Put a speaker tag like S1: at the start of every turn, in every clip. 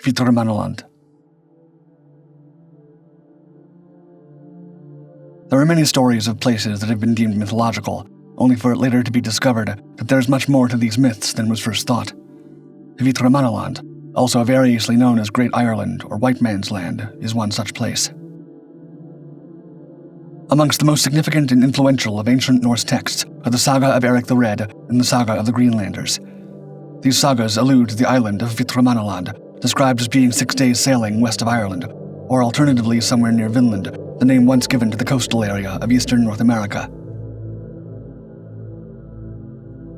S1: Hvítramannaland. There are many stories of places that have been deemed mythological, only for it later to be discovered that there is much more to these myths than was first thought. Hvítramannaland, also variously known as Great Ireland or White Man's Land, is one such place. Amongst the most significant and influential of ancient Norse texts are the Saga of Erik the Red and the Saga of the Greenlanders. These sagas allude to the island of Hvítramannaland, described as being 6 days sailing west of Ireland, or alternatively somewhere near Vinland, the name once given to the coastal area of eastern North America.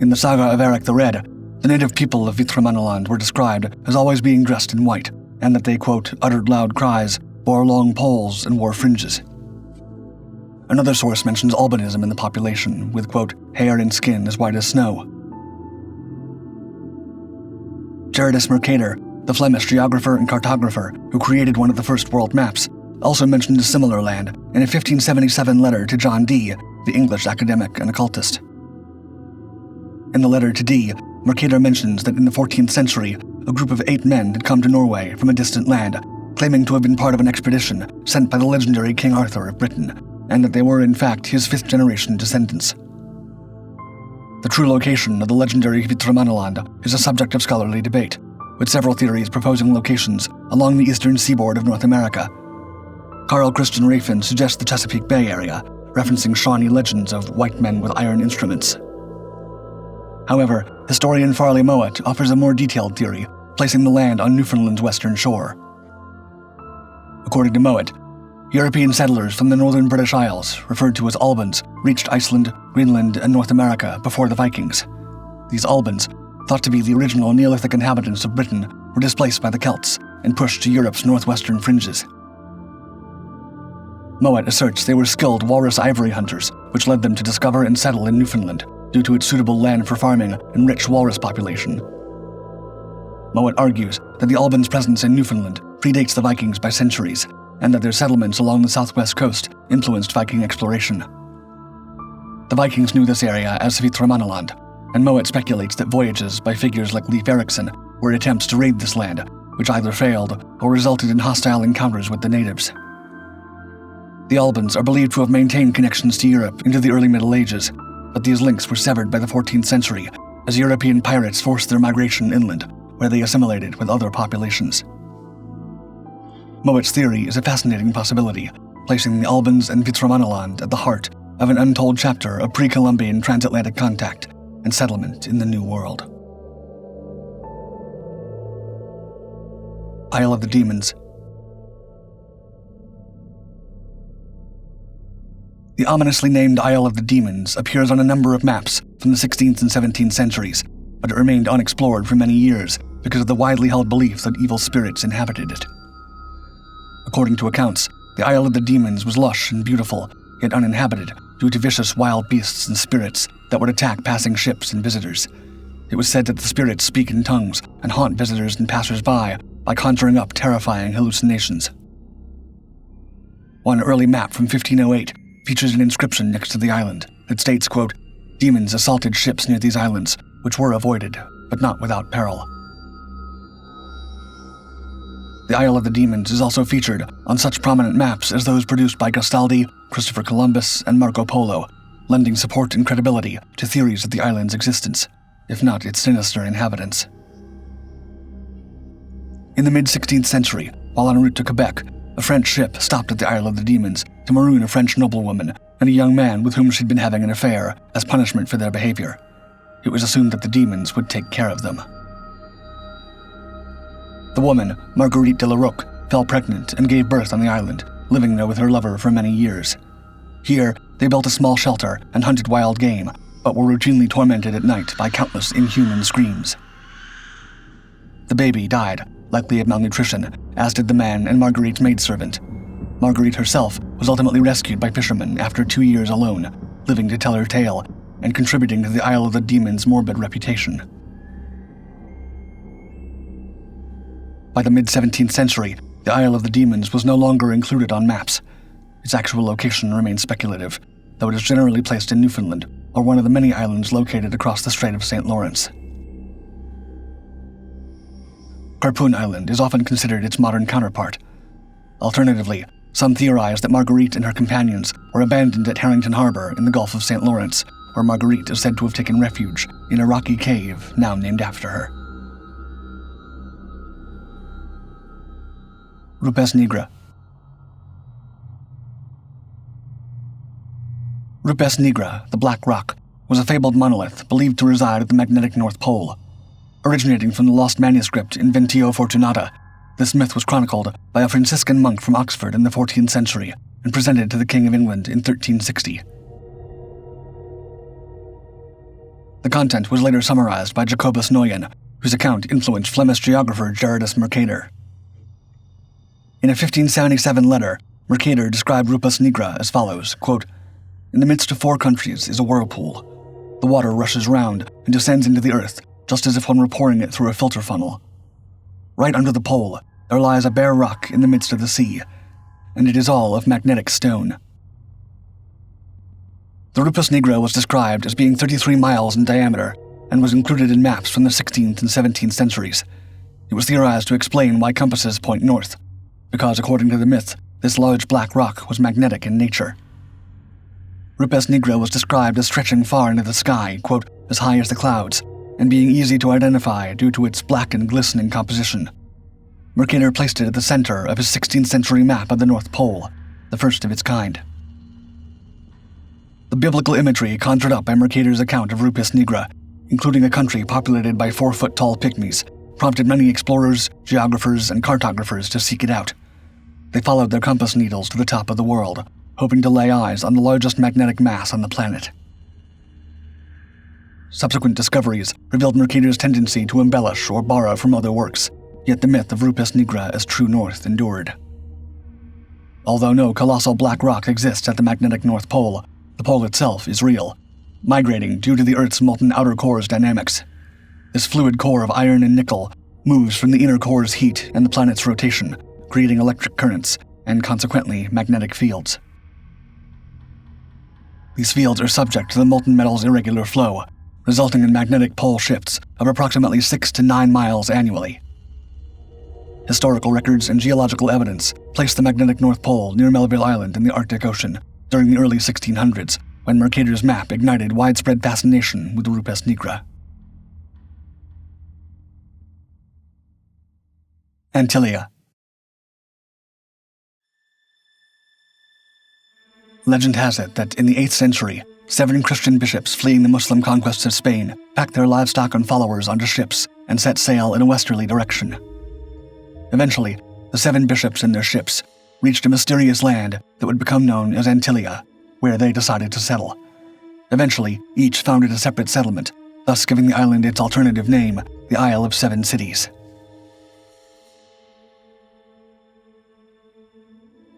S1: In the Saga of Erik the Red, the native people of Hvítramannaland were described as always being dressed in white, and that they, quote, uttered loud cries, bore long poles, and wore fringes. Another source mentions albinism in the population, with, quote, hair and skin as white as snow. Gerardus Mercator, the Flemish geographer and cartographer who created one of the first world maps, also mentioned a similar land in a 1577 letter to John Dee, the English academic and occultist. In the letter to Dee, Mercator mentions that in the 14th century, a group of 8 men had come to Norway from a distant land, claiming to have been part of an expedition sent by the legendary King Arthur of Britain, and that they were in fact his 5th-generation descendants. The true location of the legendary Hvítramannaland is a subject of scholarly debate, with several theories proposing locations along the eastern seaboard of North America. Carl Christian Rafn suggests the Chesapeake Bay area, referencing Shawnee legends of white men with iron instruments. However, historian Farley Mowat offers a more detailed theory, placing the land on Newfoundland's western shore. According to Mowat, European settlers from the northern British Isles, referred to as Albans, reached Iceland, Greenland, and North America before the Vikings. These Albans, thought to be the original Neolithic inhabitants of Britain, were displaced by the Celts and pushed to Europe's northwestern fringes. Mowat asserts they were skilled walrus ivory hunters, which led them to discover and settle in Newfoundland due to its suitable land for farming and rich walrus population. Mowat argues that the Albans' presence in Newfoundland predates the Vikings by centuries, and that their settlements along the southwest coast influenced Viking exploration. The Vikings knew this area as Hvítramannaland, and Mowat speculates that voyages by figures like Leif Erikson were attempts to raid this land, which either failed or resulted in hostile encounters with the natives. The Albans are believed to have maintained connections to Europe into the early Middle Ages, but these links were severed by the 14th century as European pirates forced their migration inland, where they assimilated with other populations. Mowat's theory is a fascinating possibility, placing the Albans and Hvítramannaland at the heart of an untold chapter of pre-Columbian transatlantic contact and settlement in the New World. Isle of the Demons. The ominously named Isle of the Demons appears on a number of maps from the 16th and 17th centuries, but it remained unexplored for many years because of the widely held belief that evil spirits inhabited it. According to accounts, the Isle of the Demons was lush and beautiful, yet uninhabited due to vicious wild beasts and spirits that would attack passing ships and visitors. It was said that the spirits speak in tongues and haunt visitors and passers-by by conjuring up terrifying hallucinations. One early map from 1508 features an inscription next to the island that states, quote, demons assaulted ships near these islands, which were avoided, but not without peril. The Isle of the Demons is also featured on such prominent maps as those produced by Gastaldi, Christopher Columbus, and Marco Polo, lending support and credibility to theories of the island's existence, if not its sinister inhabitants. In the mid-16th century, while en route to Quebec, a French ship stopped at the Isle of the Demons to maroon a French noblewoman and a young man with whom she'd been having an affair as punishment for their behavior. It was assumed that the demons would take care of them. The woman, Marguerite de la Roque, fell pregnant and gave birth on the island, living there with her lover for many years. Here, they built a small shelter and hunted wild game, but were routinely tormented at night by countless inhuman screams. The baby died, likely of malnutrition, as did the man and Marguerite's maidservant. Marguerite herself was ultimately rescued by fishermen after 2 years alone, living to tell her tale and contributing to the Isle of the Demons' morbid reputation. By the mid-17th century, the Isle of the Demons was no longer included on maps. Its actual location remains speculative, though it is generally placed in Newfoundland, or one of the many islands located across the Strait of St. Lawrence. Harpoon Island is often considered its modern counterpart. Alternatively, some theorize that Marguerite and her companions were abandoned at Harrington Harbor in the Gulf of St. Lawrence, where Marguerite is said to have taken refuge in a rocky cave now named after her. Rupes nigra. Rupes nigra, the Black Rock, was a fabled monolith believed to reside at the magnetic North Pole. Originating from the lost manuscript Inventio Fortunata, this myth was chronicled by a Franciscan monk from Oxford in the 14th century and presented to the King of England in 1360. The content was later summarized by Jacobus Noyen, whose account influenced Flemish geographer Gerardus Mercator. In a 1577 letter, Mercator described Rupes nigra as follows, quote, "In the midst of 4 countries is a whirlpool. The water rushes round and descends into the earth, just as if one were pouring it through a filter funnel. Right under the pole, there lies a bare rock in the midst of the sea, and it is all of magnetic stone." The Rupes nigra was described as being 33 miles in diameter and was included in maps from the 16th and 17th centuries. It was theorized to explain why compasses point north, because according to the myth, this large black rock was magnetic in nature. Rupes nigra was described as stretching far into the sky, quote, "as high as the clouds," and being easy to identify due to its black and glistening composition. Mercator placed it at the center of his 16th century map of the North Pole, the first of its kind. The biblical imagery conjured up by Mercator's account of Rupes nigra, including a country populated by 4-foot-tall pygmies, prompted many explorers, geographers, and cartographers to seek it out. They followed their compass needles to the top of the world, hoping to lay eyes on the largest magnetic mass on the planet. Subsequent discoveries revealed Mercator's tendency to embellish or borrow from other works, yet the myth of Rupes nigra as true north endured. Although no colossal black rock exists at the magnetic North Pole, the pole itself is real, migrating due to the Earth's molten outer core's dynamics. This fluid core of iron and nickel moves from the inner core's heat and the planet's rotation, creating electric currents and, consequently, magnetic fields. These fields are subject to the molten metal's irregular flow, resulting in magnetic pole shifts of approximately 6 to 9 miles annually. Historical records and geological evidence place the magnetic North Pole near Melville Island in the Arctic Ocean during the early 1600s, when Mercator's map ignited widespread fascination with the Rupes nigra. Antillia. Legend has it that in the 8th century, 7 Christian bishops fleeing the Muslim conquests of Spain packed their livestock and followers onto ships and set sail in a westerly direction. Eventually, the 7 bishops and their ships reached a mysterious land that would become known as Antillia, where they decided to settle. Eventually, each founded a separate settlement, thus giving the island its alternative name, the Isle of 7 Cities.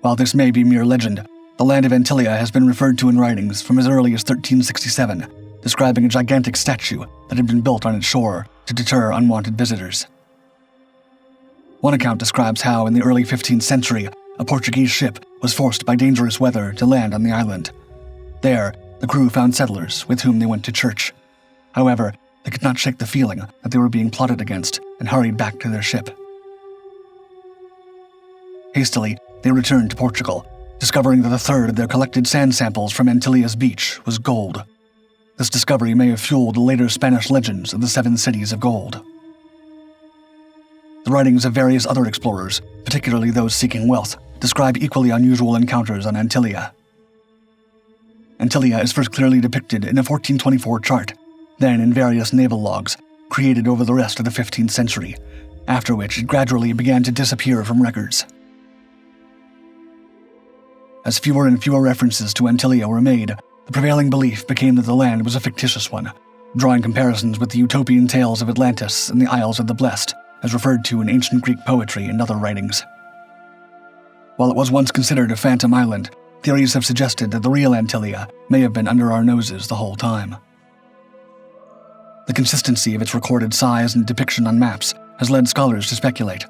S1: While this may be mere legend, the land of Antillia has been referred to in writings from as early as 1367, describing a gigantic statue that had been built on its shore to deter unwanted visitors. One account describes how, in the early 15th century, a Portuguese ship was forced by dangerous weather to land on the island. There, the crew found settlers with whom they went to church. However, they could not shake the feeling that they were being plotted against and hurried back to their ship. Hastily, they returned to Portugal, discovering that a third of their collected sand samples from Antillia's beach was gold. This discovery may have fueled the later Spanish legends of the 7 cities of gold. The writings of various other explorers, particularly those seeking wealth, describe equally unusual encounters on Antillia. Antillia is first clearly depicted in a 1424 chart, then in various naval logs, created over the rest of the 15th century, after which it gradually began to disappear from records. As fewer and fewer references to Antillia were made, the prevailing belief became that the land was a fictitious one, drawing comparisons with the utopian tales of Atlantis and the Isles of the Blessed, as referred to in ancient Greek poetry and other writings. While it was once considered a phantom island, theories have suggested that the real Antillia may have been under our noses the whole time. The consistency of its recorded size and depiction on maps has led scholars to speculate.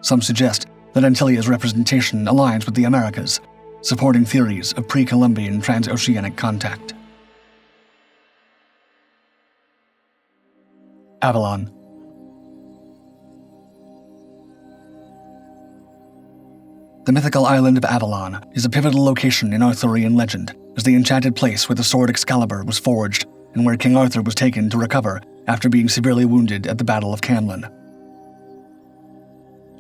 S1: Some suggest that Antillia's representation aligns with the Americas, supporting theories of pre-Columbian transoceanic contact. Avalon. The mythical island of Avalon is a pivotal location in Arthurian legend as the enchanted place where the sword Excalibur was forged and where King Arthur was taken to recover after being severely wounded at the Battle of Camlan.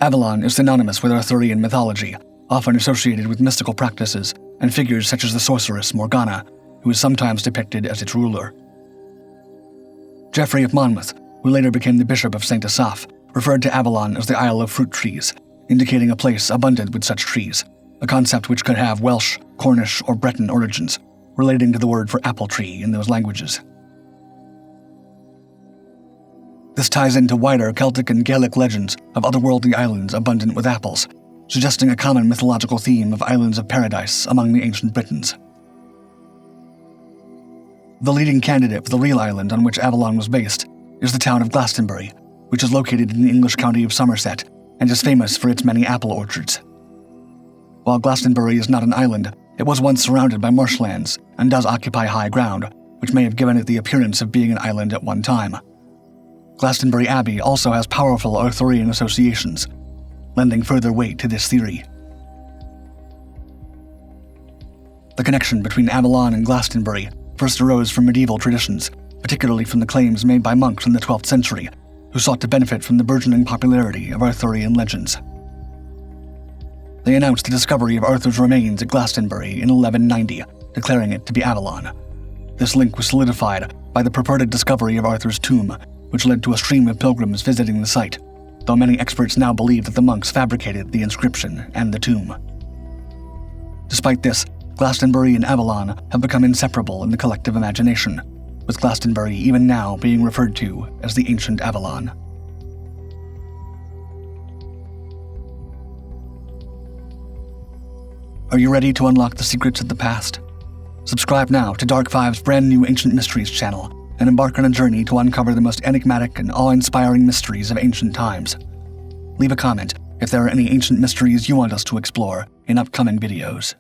S1: Avalon is synonymous with Arthurian mythology, often associated with mystical practices and figures such as the sorceress Morgana, who is sometimes depicted as its ruler. Geoffrey of Monmouth, who later became the Bishop of St. Asaph, referred to Avalon as the Isle of Fruit Trees, indicating a place abundant with such trees, a concept which could have Welsh, Cornish, or Breton origins, relating to the word for apple tree in those languages. This ties into wider Celtic and Gaelic legends of otherworldly islands abundant with apples, suggesting a common mythological theme of islands of paradise among the ancient Britons. The leading candidate for the real island on which Avalon was based is the town of Glastonbury, which is located in the English county of Somerset and is famous for its many apple orchards. While Glastonbury is not an island, it was once surrounded by marshlands and does occupy high ground, which may have given it the appearance of being an island at one time. Glastonbury Abbey also has powerful Arthurian associations, lending further weight to this theory. The connection between Avalon and Glastonbury first arose from medieval traditions, particularly from the claims made by monks in the 12th century, who sought to benefit from the burgeoning popularity of Arthurian legends. They announced the discovery of Arthur's remains at Glastonbury in 1190, declaring it to be Avalon. This link was solidified by the purported discovery of Arthur's tomb, which led to a stream of pilgrims visiting the site, though many experts now believe that the monks fabricated the inscription and the tomb. Despite this, Glastonbury and Avalon have become inseparable in the collective imagination, with Glastonbury even now being referred to as the ancient Avalon. Are you ready to unlock the secrets of the past? Subscribe now to Dark Five's brand new Ancient Mysteries channel and embark on a journey to uncover the most enigmatic and awe-inspiring mysteries of ancient times. Leave a comment if there are any ancient mysteries you want us to explore in upcoming videos.